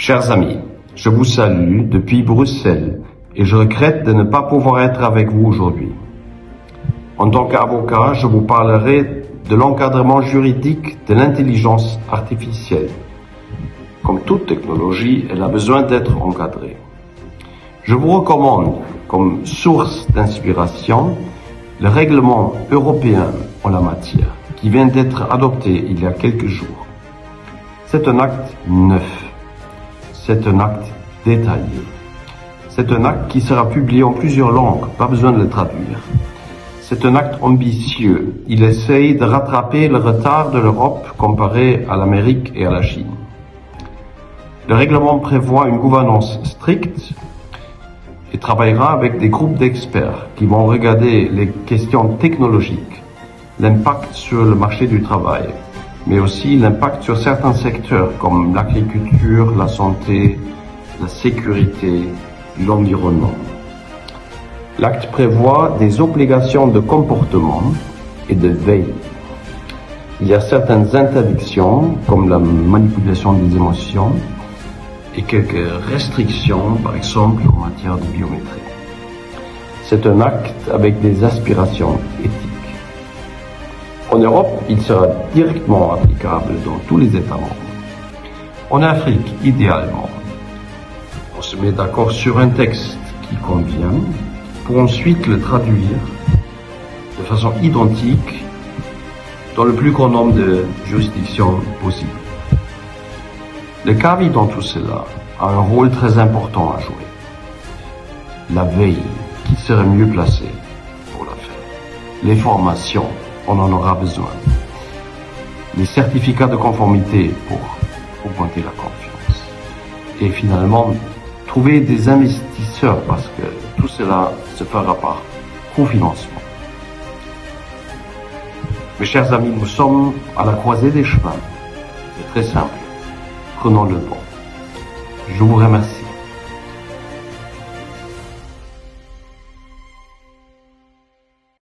Chers amis, je vous salue depuis Bruxelles et je regrette de ne pas pouvoir être avec vous aujourd'hui. En tant qu'avocat, je vous parlerai de l'encadrement juridique de l'intelligence artificielle. Comme toute technologie, elle a besoin d'être encadrée. Je vous recommande comme source d'inspiration le règlement européen en la matière qui vient d'être adopté il y a quelques jours. C'est un acte neuf. C'est un acte détaillé. C'est un acte qui sera publié en plusieurs langues, pas besoin de le traduire. C'est un acte ambitieux. Il essaye de rattraper le retard de l'Europe comparé à l'Amérique et à la Chine. Le règlement prévoit une gouvernance stricte et travaillera avec des groupes d'experts qui vont regarder les questions technologiques, l'impact sur le marché du travail, mais aussi l'impact sur certains secteurs comme l'agriculture, la santé, la sécurité, l'environnement. L'acte prévoit des obligations de comportement et de veille. Il y a certaines interdictions comme la manipulation des émotions et quelques restrictions, par exemple en matière de biométrie. C'est un acte avec des aspirations éthiques. En Europe, il sera directement applicable dans tous les États membres. En Afrique, idéalement, on se met d'accord sur un texte qui convient pour ensuite le traduire de façon identique dans le plus grand nombre de juridictions possibles. Le CAVI dans tout cela a un rôle très important à jouer. La veille, qui serait mieux placée pour la faire. Les formations, on en aura besoin. Les certificats de conformité pour augmenter la confiance. Et finalement, trouver des investisseurs parce que tout cela se fera par cofinancement. Mes chers amis, nous sommes à la croisée des chemins. C'est très simple. Prenons le bon. Je vous remercie.